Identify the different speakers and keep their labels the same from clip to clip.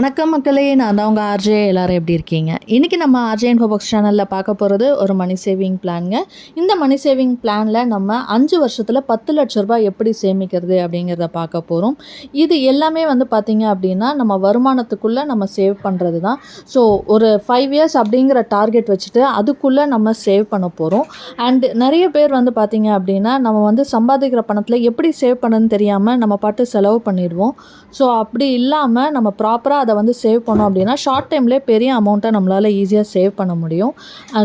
Speaker 1: வணக்கம் மக்களே, நான் தான் உங்கள் ஆர்ஜே. எல்லோரும் எப்படி இருக்கீங்க? இன்றைக்கி நம்ம ஆர்ஜே இன்ஃபோபாக்ஸ் சேனலில் பார்க்க போகிறது ஒரு மணி சேவிங் பிளான்ங்க. இந்த மணி சேவிங் பிளானில் நம்ம 5 வருஷத்தில் 10 லட்ச ரூபாய் எப்படி சேமிக்கிறது அப்படிங்கிறத பார்க்க போகிறோம். இது எல்லாமே பார்த்திங்க அப்படின்னா நம்ம வருமானத்துக்குள்ளே நம்ம சேவ் பண்ணுறது தான். ஸோ ஒரு 5 இயர்ஸ் அப்படிங்கிற டார்கெட் வச்சுட்டு அதுக்குள்ளே நம்ம சேவ் பண்ண போகிறோம். அண்டு நிறைய பேர் பார்த்திங்க அப்படின்னா நம்ம சம்பாதிக்கிற பணத்தில் எப்படி சேவ் பண்ணணும்னு தெரியாமல் நம்ம பாட்டு செலவு பண்ணிடுவோம். ஸோ அப்படி இல்லாமல் நம்ம ப்ராப்பராக அதை சேவ் பண்ணோம் அப்படின்னா ஷார்ட் டைம்லேயே பெரிய அமௌண்ட்டை நம்மளால் ஈஸியாக சேவ் பண்ண முடியும்.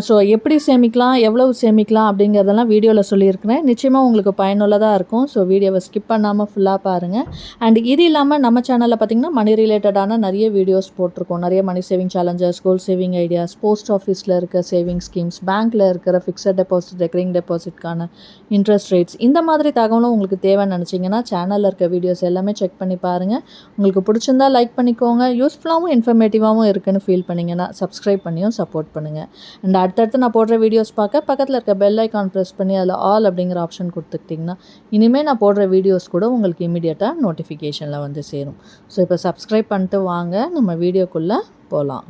Speaker 1: ஸோ எப்படி சேமிக்கலாம், எவ்வளவு சேமிக்கலாம் அப்படிங்கிறதெல்லாம் வீடியோவில் சொல்லியிருக்கிறேன். நிச்சயமாக உங்களுக்கு பயனுள்ளதாக இருக்கும். ஸோ வீடியோவை ஸ்கிப் பண்ணாமல் ஃபுல்லாக பாருங்கள். அண்ட் இது இல்லாமல் நம்ம சேனலில் பார்த்திங்கன்னா மணி ரிலேட்டடான நிறைய வீடியோஸ் போட்டிருக்கோம். நிறைய money saving challenges, goal saving ideas, post ஆஃபீஸில் இருக்க சேவிங் ஸ்கீம்ஸ், பேங்க்கில் இருக்கிற ஃபிக்ஸட் டெபாசிட், ரெக்கரிங் டெபாசிட்கான இன்ட்ரெஸ்ட் ரேட்ஸ், இந்த மாதிரி தகவலும் உங்களுக்கு தேவைன்னு நினச்சிங்கன்னா சேனலில் இருக்க வீடியோஸ் எல்லாமே செக் பண்ணி பாருங்கள். உங்களுக்கு பிடிச்சிருந்தா லைக் பண்ணிக்கோங்க. யூஸ்ஃபுல்லாகவும் இன்ஃபர்மேட்டிவாகவும் இருக்குன்னு ஃபீல் பண்ணிங்கன்னா சப்ஸ்கிரைப் பண்ணியும் சப்போர்ட் பண்ணுங்கள். அண்ட் அடுத்தடுத்து நான் போடுற வீடியோஸ் பார்க்க பக்கத்தில் இருக்க பெல் ஐக்கான் ப்ரெஸ் பண்ணி அதில் ஆல் அப்படிங்கிற ஆப்ஷன் கொடுத்துக்கிட்டிங்கன்னா இனிமேல் நான் போடுற வீடியோஸ் கூட உங்களுக்கு இமீடியட்டாக நோட்டிஃபிகேஷனில் சேரும். ஸோ இப்போ சப்ஸ்கிரைப் பண்ணிட்டு வாங்க, நம்ம வீடியோக்குள்ளே போகலாம்.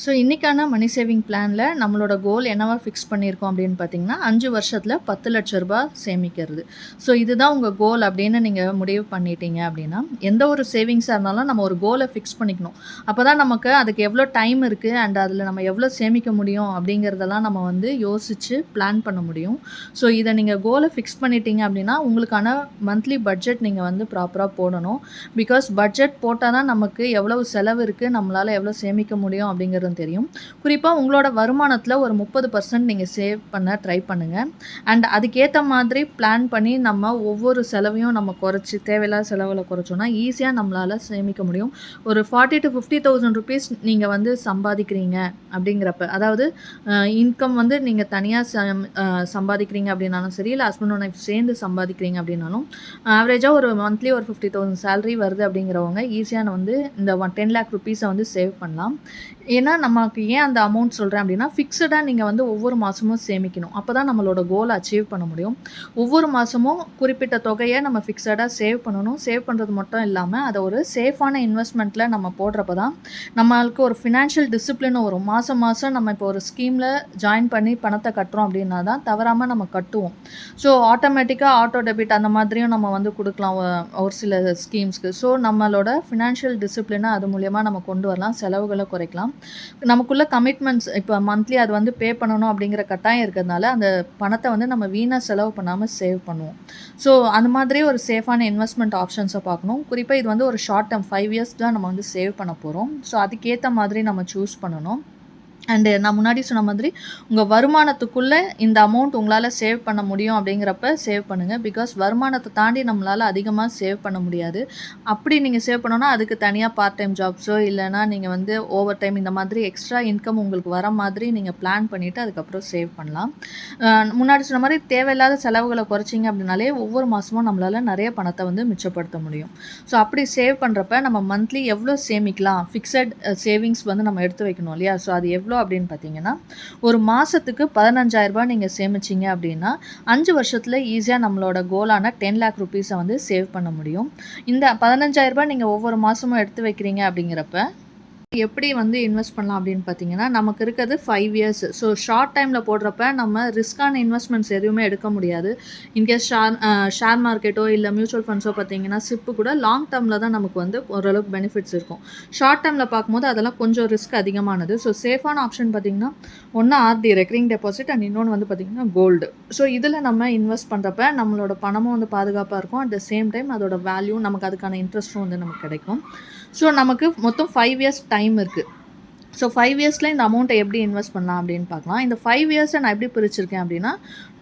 Speaker 1: ஸோ இன்றைக்கான மணி சேவிங் பிளானில் நம்மளோட கோல் என்னவா ஃபிக்ஸ் பண்ணியிருக்கோம் அப்படின்னு பார்த்தீங்கன்னா 5 வருஷத்தில் 10 லட்ச ரூபாய் சேமிக்கிறது. ஸோ இதுதான் உங்கள் கோல் அப்படின்னு நீங்கள் முடிவு பண்ணிட்டீங்க அப்படின்னா எந்த ஒரு சேவிங்ஸாக இருந்தாலும் நம்ம ஒரு கோலை ஃபிக்ஸ் பண்ணிக்கணும். அப்போ தான் நமக்கு அதுக்கு எவ்வளோ டைம் இருக்குது அண்ட் அதில் நம்ம எவ்வளோ சேமிக்க முடியும் அப்படிங்கிறதெல்லாம் நம்ம யோசித்து பிளான் பண்ண முடியும். ஸோ இதை நீங்கள் கோலை ஃபிக்ஸ் பண்ணிட்டீங்க அப்படின்னா உங்களுக்கான மந்த்லி பட்ஜெட் நீங்கள் ப்ராப்பராக போடணும். பிகாஸ் பட்ஜெட் போட்டால் தான் நமக்கு எவ்வளவு செலவு இருக்குது, நம்மளால் எவ்வளோ சேமிக்க முடியும் அப்படிங்கிறது தெரியும். குறிப்பாக உங்களோட வருமானத்தில் ஒரு 30% நீங்கள் சேவ் பண்ண ட்ரை பண்ணுங்கள். அண்ட் அதுக்கேற்ற மாதிரி பிளான் பண்ணி நம்ம ஒவ்வொரு செலவையும் நம்ம குறைச்சி தேவையில்லாத செலவில் குறைச்சோன்னா ஈஸியாக நம்மளால் சேமிக்க முடியும். ஒரு 40,000 to 50,000 ருபீஸ் நீங்கள் சம்பாதிக்கிறீங்க அப்படிங்கிறப்ப, அதாவது இன்கம் நீங்கள் தனியாக சம்பாதிக்கிறீங்க அப்படின்னாலும் சரி, இல்லை ஹஸ்பண்ட் அண்ட் ஒய்ஃப் சேர்ந்து சம்பாதிக்கிறீங்க அப்படின்னாலும் ஆவரேஜாக ஒரு மந்த்லி ஒரு 50,000 சேலரி வருது அப்படிங்கிறவங்க ஈஸியாக இந்த 10 lakh ருபீஸை சேவ் பண்ணலாம். ஏன்னா நமக்கு ஏன் அந்த அமௌண்ட் சொல்கிறேன் அப்படின்னா ஃபிக்ஸடாக நீங்கள் ஒவ்வொரு மாதமும் சேமிக்கணும். அப்போ தான் நம்மளோட கோலை அச்சீவ் பண்ண முடியும். ஒவ்வொரு மாதமும் குறிப்பிட்ட தொகையை நம்ம ஃபிக்ஸடாக சேவ் பண்ணணும். சேவ் பண்ணுறது மட்டும் இல்லாமல் அதை ஒரு சேஃபான இன்வெஸ்ட்மெண்ட்டில் நம்ம போடுறப்ப தான் நம்மளுக்கு ஒரு ஃபினான்ஷியல் டிசிப்ளினும் வரும். மாதம் நம்ம இப்போ ஒரு ஸ்கீமில் ஜாயின் பண்ணி பணத்தை கட்டுறோம் அப்படின்னா தான் தவறாமல் நம்ம கட்டுவோம். ஸோ ஆட்டோமேட்டிக்காக ஆட்டோ டெபிட் அந்த மாதிரியும் நம்ம கொடுக்கலாம் ஒரு சில ஸ்கீம்ஸ்க்கு. ஸோ நம்மளோட ஃபினான்ஷியல் டிசிப்ளினை அது மூலியமாக நம்ம கொண்டு வரலாம், செலவுகளை குறைக்கலாம். நமக்குள்ள கமிட்மெண்ட்ஸ் இப்போ மந்த்லி அது பே பண்ணணும் அப்படிங்கிற கட்டாயம் இருக்கிறதுனால அந்த பணத்தை நம்ம வீணாக செலவு பண்ணாமல் சேவ் பண்ணுவோம். ஸோ அந்த மாதிரி ஒரு சேஃபான இன்வெஸ்ட்மெண்ட் ஆப்ஷன்ஸை பார்க்கணும். குறிப்பாக இது ஒரு ஷார்ட் டேர்ம் 5 இயர்ஸ் தான் நம்ம சேவ் பண்ண போகிறோம். ஸோ அதுக்கேற்ற மாதிரி நம்ம சூஸ் பண்ணணும். அண்டு நான் முன்னாடி சொன்ன மாதிரி உங்கள் வருமானத்துக்குள்ளே இந்த அமௌண்ட் உங்களால் சேவ் பண்ண முடியும் அப்படிங்கிறப்ப சேவ் பண்ணுங்கள். பிகாஸ் வருமானத்தை தாண்டி நம்மளால் அதிகமாக சேவ் பண்ண முடியாது. அப்படி நீங்கள் சேவ் பண்ணோன்னா அதுக்கு தனியாக பார்ட் டைம் ஜாப்ஸோ இல்லைனா நீங்கள் ஓவர் டைம் இந்த மாதிரி எக்ஸ்ட்ரா இன்கம் உங்களுக்கு வர மாதிரி நீங்கள் பிளான் பண்ணிவிட்டு அதுக்கப்புறம் சேவ் பண்ணலாம். முன்னாடி சொன்ன மாதிரி தேவையில்லாத செலவுகளை குறைச்சிங்க அப்படின்னாலே ஒவ்வொரு மாதமும் நம்மளால் நிறைய பணத்தை மிச்சப்படுத்த முடியும். ஸோ அப்படி சேவ் பண்ணுறப்ப நம்ம மந்த்லி எவ்வளோ சேமிக்கலாம், ஃபிக்ஸட் சேவிங்ஸ் நம்ம எடுத்து வைக்கணும் இல்லையா? ஸோ அது எவ்வளோ அப்படின்னு பார்த்தீங்கன்னா ஒரு மாதத்துக்கு 15,000 ரூபாய் நீங்கள் சேமிச்சிங்க அப்படின்னா 5 வருஷத்தில் ஈஸியாக நம்மளோட கோலான 10 lakh ருபீஸை சேவ் பண்ண முடியும். இந்த 15,000 ரூபாய் நீங்கள் ஒவ்வொரு மாதமும் எடுத்து வைக்கிறீங்க அப்படிங்கிறப்ப எப்படி இன்வெஸ்ட் பண்ணலாம் அப்படின்னு பார்த்தீங்கன்னா நமக்கு இருக்கிறது 5 இயர்ஸ். ஸோ ஷார்ட் டைமில் போடுறப்ப நம்ம ரிஸ்க்கான இன்வெஸ்ட்மெண்ட்ஸ் எதுவுமே எடுக்க முடியாது. இன்கேஸ் ஷேர் மார்க்கெட்டோ இல்லை மியூச்சுவல் ஃபண்ட்ஸோ பார்த்தீங்கன்னா சிப்பு கூட லாங் டேர்மில் தான் நமக்கு ஓரளவுக்கு பெனிஃபிட்ஸ் இருக்கும். ஷார்ட் டைமில் பார்க்கும்போது அதெல்லாம் கொஞ்சம் ரிஸ்க் அதிகமானது. ஸோ சேஃபான ஆப்ஷன் பார்த்தீங்கன்னா ஒன்று ஆர்டி, ரெக்கரிங் டெபாசிட், அண்ட் இன்னொன்று பார்த்தீங்கன்னா கோல்டு. ஸோ இதில் நம்ம இன்வெஸ்ட் பண்ணுறப்ப நம்மளோட பணமும் பாதுகாப்பாக இருக்கும். அட் த சேம் டைம் அதோட வேல்யூ நமக்கு அதுக்கான இன்ட்ரெஸ்ட்டும் நமக்கு கிடைக்கும். ஸோ நமக்கு மொத்தம் 5 இயர்ஸ் டைம் இருக்குது. ஸோ 5 இயர்ஸில் இந்த அமௌண்ட்டை எப்படி இன்வெஸ்ட் பண்ணலாம் அப்படின்னு பார்க்கலாம். இந்த 5 இயர்ஸை நான் எப்படி பிரிச்சிருக்கேன் அப்படின்னா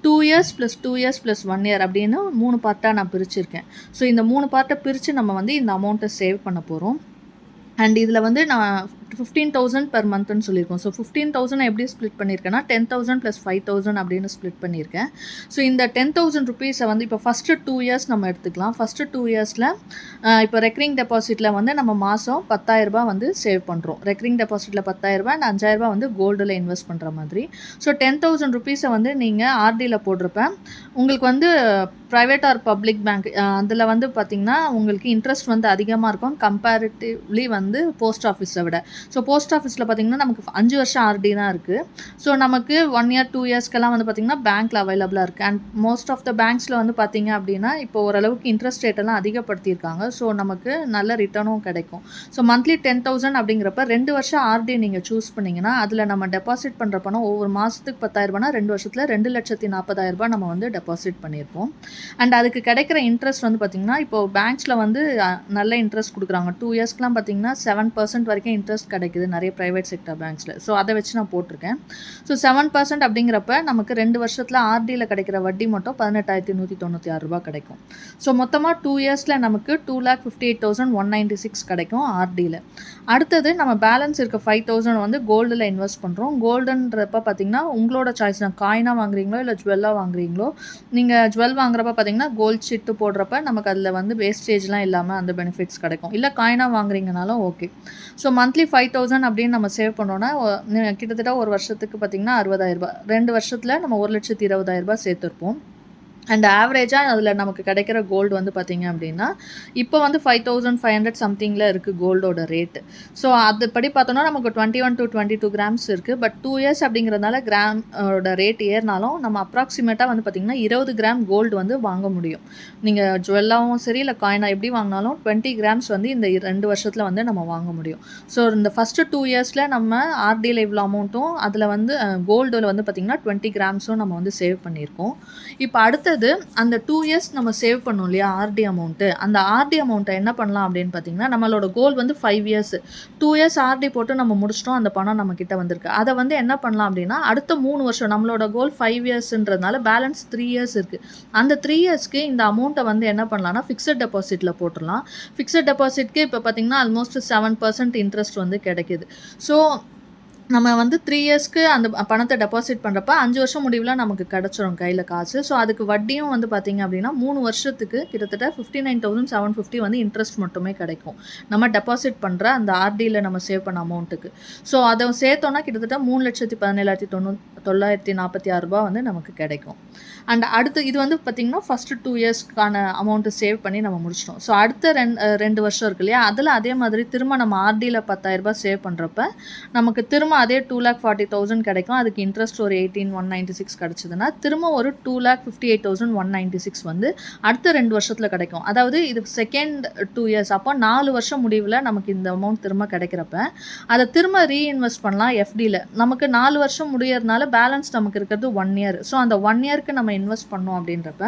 Speaker 1: 2 இயர்ஸ் + 2 இயர்ஸ் + 1 இயர் அப்படின்னு 3 பார்ட்டாக நான் பிரிச்சிருக்கேன். ஸோ இந்த 3 பார்ட்டை பிரித்து நம்ம இந்த அமௌண்ட்டை சேவ் பண்ண போகிறோம். அண்ட் இதில் நான் 15,000 பெர் மந்த்னு சொல்லியிருக்கோம். ஸோ 15,000 எப்படி ஸ்ப்ளிட் பண்ணியிருக்கேன்னா 10,000 + 5,000 அப்படின்னு ஸ்ப்ளிட் பண்ணியிருக்கேன். ஸோ இந்த 10,000 ருபீஸை வந்து இப்போ ஃபஸ்ட்டு 2 இயர்ஸ் நம்ம எடுத்துக்கலாம். ஃபஸ்ட்டு 2 இயர்ஸில் இப்போ ரெக்கரிங் டெபாசிட்டில் வந்து நம்ம மாதம் 10,000 வந்து சேவ் பண்ணுறோம். ரெக்கரிங் டெபாசிட்டில் 10,000 அண்ட் 5,000 வந்து கோல்டில் இன்வெஸ்ட் பண்ணுற மாதிரி. ஸோ 10,000 ருபீஸை வந்து நீங்கள் ஆர்டியில் போடுறப்ப உங்களுக்கு வந்து ப்ரைவேட் ஆர் பப்ளிக் பேங்க் அதில் வந்து பார்த்திங்கன்னா உங்களுக்கு இன்ட்ரெஸ்ட் வந்து அதிகமாக இருக்கும் கம்பேரிட்டிவ்லி வந்து போஸ்ட் ஆஃபீஸை விட. ஸோ போஸ்ட் ஆஃபீஸில் பார்த்திங்கன்னா நமக்கு 5 வருஷம் ஆர்டி தான் இருக்குது. ஸோ நமக்கு 1 இயர் 2 இயர்ஸ்க்கெல்லாம் வந்து பார்த்திங்கன்னா பேங்க்கில் அவைலபிளாக இருக்குது. அண்ட் மோஸ்ட் ஆஃப் த பேங்க்ஸில் வந்து பார்த்திங்க அப்படின்னா இப்போ ஓரளவுக்கு இன்ட்ரெஸ்ட் ரேட்டெல்லாம் அதிகப்படுத்தியிருக்காங்க. ஸோ நமக்கு நல்ல ரிட்டர்னும் கிடைக்கும். ஸோ மந்த்லி 10,000 அப்படிங்கிறப்ப 2 வருஷம் ஆர்டி நீங்கள் சூஸ் பண்ணிங்கன்னா அதில் நம்ம டெபாசிட் பண்ணுற பணம் ஒவ்வொரு மாதத்துக்கு 10,000 2 வருஷத்தில் 2,40,000 நம்ம வந்து டெபாசிட் பண்ணியிருப்போம். அண்ட் அதுக்கு கிடைக்கிற இன்ட்ரெஸ்ட் வந்து பார்த்திங்கன்னா இப்போ பேங்க்ஸில் வந்து நல்ல இன்ட்ரெஸ்ட் கொடுக்குறாங்க. 2 இயர்ஸ்க்குலாம் பார்த்திங்கன்னா 7% வரைக்கும் இன்ட்ரெஸ்ட் கிடைக்குது நிறைய ப்ரைவேட் செக்டர் பேங்க்ஸில். ஸோ அதை வச்சு நான் போட்டிருக்கேன். ஸோ 7% அப்படிங்கிறப்ப நமக்கு 2 வருஷத்தில் ஆர்டியில் கிடைக்கிற வட்டி மட்டும் 18,196 கிடைக்கும். ஸோ மொத்தமாக 2 இயர்ஸில் நமக்கு 2,58,196 கிடைக்கும் ஆர்டியில். அடுத்தது நம்ம பேலன்ஸ் இருக்க 5,000 வந்து கோல்டில் இன்வெஸ்ட் பண்ணுறோம். கோல்டுன்றப்ப பார்த்திங்கன்னா உங்களோட சாய்ஸ் தான். காயினாக வாங்குறீங்களோ இல்லை ஜுவல்லாக வாங்குறீங்களோ. நீங்கள் ஜுவல் வாங்குறப்ப பார்த்திங்கன்னா கோல்ட் ஷீட்டு போடுறப்ப நமக்கு அதில் வந்து வேஸ்டேஜ்லாம் இல்லாமல் அந்த பெனிஃபிட்ஸ் கிடைக்கும். இல்லை காயினாக வாங்குறீங்கனாலும் ஓகே. ஸோ மந்த்லி 5,000 அப்படின்னு நம்ம சேவ் பண்ணோன்னா கிட்டத்தட்ட ஒரு வருஷத்துக்கு பார்த்திங்கன்னா 60,000. 2 வருஷத்தில் நம்ம 1,20,000 சேர்த்துருப்போம். அண்ட் ஆவரேஜாக அதில் நமக்கு கிடைக்கிற கோல்டு வந்து பார்த்திங்க அப்படின்னா இப்போ வந்து 5,500 சம்திங்கில் இருக்குது கோல்டோட ரேட்டு. ஸோ அதுபடி பார்த்தோன்னா நமக்கு 21 to 22 கிராம்ஸ் இருக்குது. பட் 2 இயர்ஸ் அப்படிங்கிறதுனால கிராமோட ரேட் ஏறினாலும் நம்ம அப்ராக்சிமேட்டாக வந்து பார்த்திங்கன்னா 20 கிராம் கோல்டு வந்து வாங்க முடியும். நீங்கள் ஜுவல்லாகவும் சரி இல்லை காயினாக எப்படி வாங்கினாலும் 20 கிராம்ஸ் வந்து இந்த 2 வருஷத்தில் வந்து நம்ம வாங்க முடியும். ஸோ இந்த ஃபஸ்ட்டு 2 இயர்ஸில் நம்ம ஆர்டியில் இவ்வளோ அமௌண்ட்டும் அதில் வந்து கோல்டில் வந்து பார்த்திங்கன்னா 20 கிராம்ஸும் நம்ம வந்து சேவ் பண்ணியிருக்கோம். இப்போ அடுத்தது அந்த 2 இயர்ஸ் நம்ம சேவ் பண்ணோம் இல்லையா ஆர்டி அமௌண்ட்டு. அந்த ஆர்டி அமௌண்ட்டை என்ன பண்ணலாம் அப்படின்னு பார்த்தீங்கன்னா நம்மளோட கோல் வந்து 5 இயர்ஸ். 2 இயர்ஸ் ஆர்டி போட்டு நம்ம முடிச்சிட்டோம். அந்த பணம் நம்ம கிட்ட வந்திருக்கு. அதை வந்து என்ன பண்ணலாம் அப்படின்னா அடுத்த 3 வருஷம் நம்மளோட கோல் 5 இயர்ஸ்ன்றதுனால பேலன்ஸ் 3 இயர்ஸ் இருக்குது. அந்த 3 இயர்ஸ்க்கு இந்த அமௌண்ட்டை வந்து என்ன பண்ணலாம்னா ஃபிக்ஸட் டெபாசிட்டில் போட்டுடலாம். ஃபிக்ஸட் டெபாசிட்க்கு இப்போ பார்த்திங்கன்னா ஆல்மோஸ்ட் 7% இன்ட்ரெஸ்ட் வந்து கிடைக்கிது. ஸோ நம்ம வந்து 3 இயர்ஸ்க்கு அந்த பணத்தை டெபாசிட் பண்ணுறப்ப 5 வருஷம் முடிவில் நமக்கு கிடச்சிரும் கையில் காசு. ஸோ அதுக்கு வட்டியும் வந்து பார்த்திங்க அப்படின்னா 3 வருஷத்துக்கு கிட்டத்தட்ட 59,750 வந்து இன்ட்ரெஸ்ட் மட்டுமே கிடைக்கும் நம்ம டெபாசிட் பண்ணுற அந்த ஆர்டியில் நம்ம சேவ் பண்ண அமௌண்ட்டுக்கு. ஸோ அதை சேர்த்தோன்னா கிட்டத்தட்ட 3,17,946 வந்து நமக்கு கிடைக்கும். அண்ட் அடுத்து இது வந்து பார்த்திங்கன்னா ஃபஸ்ட்டு 2 இயர்ஸ்க்கான அமௌண்ட்டு சேவ் பண்ணி நம்ம முடிச்சிட்டோம். ஸோ அடுத்த 2 வருஷம் இருக்கு இல்லையா அதில் அதே மாதிரி திரும்ப நம்ம ஆர்டியில் 10,000 சேவ் பண்ணுறப்ப நமக்கு திரும்ப அதே 2,40,000 கிடைக்கும். அதுக்கு இன்ட்ரெஸ்ட் ஒரு 18,196 கிடச்சிதுன்னா திரும்ப ஒரு 2,58,196 வந்து அடுத்த 2 வருஷத்தில் கிடைக்கும். அதாவது இது செகண்ட் 2 இயர்ஸ். அப்போ 4 வருஷம் முடிவில் நமக்கு இந்த அமௌண்ட் திரும்ப கிடைக்கிறப்ப அதை திரும்ப ரீஇன்வெஸ்ட் பண்ணலாம் எஃப்டியில். நமக்கு 4 வருஷம் முடியறதுனால பேலன்ஸ் நமக்கு இருக்கிறது 1 இயர். ஸோ அந்த 1 இயருக்கு நம்ம இன்வெஸ்ட் பண்ணோம் அப்படின்றப்ப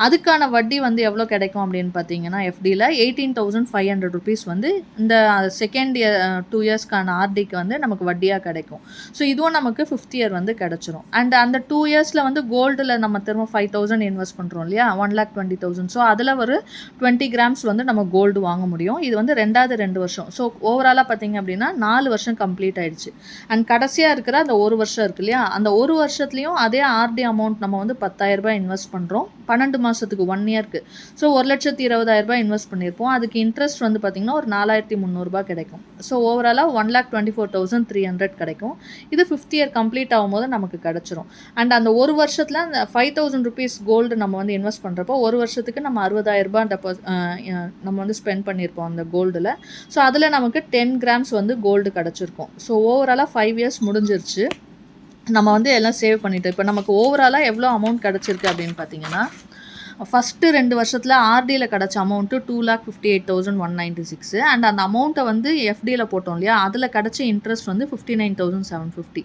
Speaker 1: அதுக்கான வட்டி வந்து எவ்வளோ கிடைக்கும் அப்படின்னு பார்த்தீங்கன்னா எஃப்டியில் 18,500 ருபீஸ் வந்து இந்த செகண்ட் இயர் 2 இயர்ஸ்க்கான ஆர்டிக்கு வந்து நமக்கு வட்டியாக கிடைக்கும். ஸோ இதுவும் நமக்கு 5th இயர் வந்து கிடச்சிரும். அண்ட் அந்த 2 இயர்ஸில் வந்து கோல்டில் நம்ம திரும்ப 5,000 இன்வெஸ்ட் பண்ணுறோம் இல்லையா 1,20,000. ஸோ அதில் ஒரு 20 கிராம்ஸ் வந்து நம்ம கோல்டு வாங்க முடியும். இது வந்து 2 வருஷம். ஸோ ஓவராலாக பார்த்திங்க அப்படின்னா 4 வருஷம் கம்ப்ளீட் ஆகிடுச்சு. அண்ட் கடைசியாக இருக்கிற அந்த 1 வருஷம் இருக்கு இல்லையா அந்த 1 வருஷத்துலேயும் அதே ஆர்டி அமௌண்ட் நம்ம வந்து 10,000 இன்வெஸ்ட் பண்ணுறோம் 12 மாதத்துக்கு 1 இயருக்கு. ஸோ 1,20,000 இன்வெஸ்ட் பண்ணியிருப்போம். அதுக்கு இன்ட்ரெஸ்ட் வந்து பார்த்திங்கன்னா ஒரு 4,300 கிடைக்கும். ஸோ ஓவராலாக 1,24,300 கிடைக்கும். இது 5th இயர் கம்ப்ளீட் ஆகும்போது நமக்கு கிடச்சிரும். அண்ட் அந்த 1 வருஷத்தில் அந்த 5,000 ருபீஸ் கோல்டு நம்ம வந்து இன்வெஸ்ட் பண்ணுறப்போ 1 வருஷத்துக்கு நம்ம 60,000 நம்ம வந்து ஸ்பெண்ட் பண்ணியிருப்போம் அந்த கோல்டில். ஸோ அதில் நமக்கு 10 கிராம்ஸ் வந்து கோல்டு கிடச்சிருக்கும். ஸோ ஓவராலாக 5 இயர்ஸ் முடிஞ்சிருச்சு. நம்ம வந்து எல்லாம் சேவ் பண்ணிட்டோம். இப்போ நமக்கு ஓவராலாக எவ்வளோ அமௌண்ட் கிடச்சிருக்கு அப்படின்னு பார்த்தீங்கன்னா ஃபஸ்ட்டு 2 வருஷத்தில் ஆர்டியில் கிடச்ச அமௌண்ட்டு 2,58,196. அண்ட் அந்த அமௌண்ட்டை வந்து எஃப்டியில் போட்டோம் இல்லையா அதில் கிடச்ச இன்ட்ரெஸ்ட் வந்து 59,750.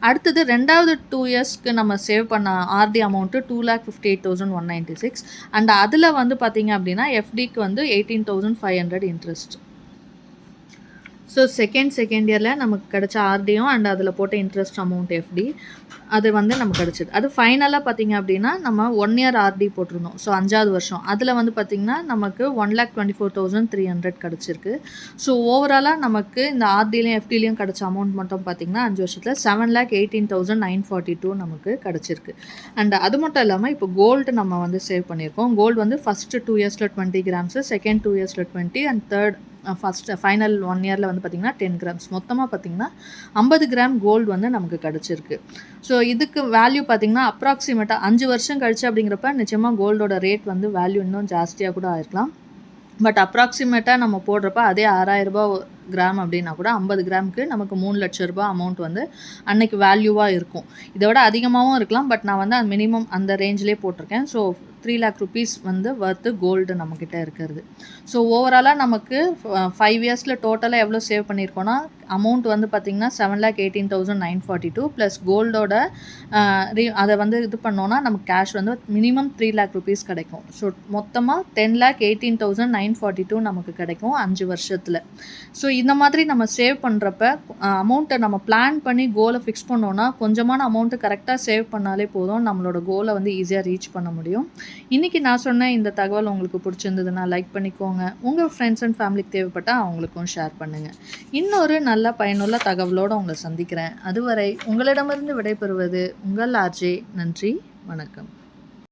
Speaker 1: அடுத்தது ரெண்டாவது 2 இயர்ஸ்க்கு நம்ம சேவ் பண்ண ஆர்டி அமௌண்ட்டு 2,58,196. அண்ட் அதில் வந்து பார்த்திங்க அப்படின்னா எஃப்டிக்கு வந்து 18,500 இன்ட்ரெஸ்ட். ஸோ செகண்ட் இயரில் நமக்கு கிடைச்ச ஆர்டியும் அண்ட் அதில் போட்ட இன்ட்ரெஸ்ட் அமௌண்ட் எஃப்டி அது வந்து நமக்கு கிடச்சிது. அது ஃபைனலாக பார்த்திங்க அப்படின்னா நம்ம 1 இயர் ஆர்டி போட்டிருந்தோம். ஸோ 5வது வருஷம் அதில் வந்து பார்த்திங்கன்னா நமக்கு 1,24,300 கிடச்சிருக்கு. ஸோ ஓவராலாக நமக்கு இந்த ஆர்டிலையும் எஃப்டிலையும் கிடச்ச அமௌண்ட் மட்டும் பார்த்திங்கன்னா 5 வருஷத்தில் 7,18,942 நமக்கு கிடச்சிருக்கு. அண்ட் அது மட்டும் இல்லாமல் இப்போ கோல்டு நம்ம வந்து சேவ் பண்ணியிருக்கோம். கோல்டு வந்து ஃபஸ்ட்டு 2 இயர்ஸில் 20 கிராம்ஸு, செகண்ட் 2 இயர்ஸில் 20 அண்ட் தேர்ட் ஃபைனல் 1 இயரில் வந்து பார்த்திங்கன்னா 10 கிராம்ஸ், மொத்தமாக பார்த்திங்கன்னா 50 கிராம் கோல்டு வந்து நமக்கு கிடச்சிருக்கு. ஸோ இதுக்கு வேல்யூ பார்த்திங்கன்னா அப்ராக்சிமேட்டாக 5 வருஷம் கழிச்சு அப்படிங்கிறப்ப நிச்சயமாக கோல்டோட ரேட் வந்து வேல்யூ இன்னும் ஜாஸ்தியாக கூட ஆயிருக்கலாம். பட் அப்ராக்சிமேட்டாக நம்ம போடுறப்ப அதே 6,000 கிராம் அப்படின்னா கூட 50 கிராமுக்கு நமக்கு 3 லட்ச ரூபாய் அமௌண்ட் வந்து அன்னைக்கு வேல்யூவாக இருக்கும். இதை விட அதிகமாகவும் இருக்கலாம். பட் நான் வந்து மினிமம் அந்த ரேஞ்சிலே போட்டிருக்கேன். ஸோ 3 lakh rupees வந்து வர்த்து கோல்டு நம்மக்கிட்ட இருக்கிறது. ஸோ ஓவராலாக நமக்கு 5 இயர்ஸில் டோட்டலாக எவ்வளோ சேவ் பண்ணியிருக்கோன்னா அமௌண்ட் வந்து பார்த்திங்கன்னா 7,18,942 ப்ளஸ் கோல்டோட அதை வந்து இது பண்ணோன்னா நமக்கு கேஷ் வந்து மினிமம் 3 lakh rupees கிடைக்கும். ஸோ மொத்தமாக 10,18,942 நமக்கு கிடைக்கும் 5 வருஷத்தில். ஸோ இந்த மாதிரி நம்ம சேவ் பண்ணுறப்ப அமௌண்ட்டை நம்ம பிளான் பண்ணி கோலை ஃபிக்ஸ் பண்ணோன்னா கொஞ்சமான அமௌண்ட்டு கரெக்டாக சேவ் பண்ணாலே போதும், நம்மளோட கோலை வந்து ஈஸியாக ரீச் பண்ண முடியும். இன்றைக்கி நான் சொன்ன இந்த தகவல் உங்களுக்கு பிடிச்சிருந்ததுன்னா லைக் பண்ணிக்கோங்க. உங்கள் ஃப்ரெண்ட்ஸ் அண்ட் ஃபேமிலிக்கு தேவைப்பட்டால் அவங்களுக்கும் ஷேர் பண்ணுங்கள். இன்னொரு நல்ல பயனுள்ள தகவலோடு உங்களை சந்திக்கிறேன். அதுவரை உங்களிடமிருந்து விடைபெறுவது உங்கள் ஆர்ஜே. நன்றி, வணக்கம்.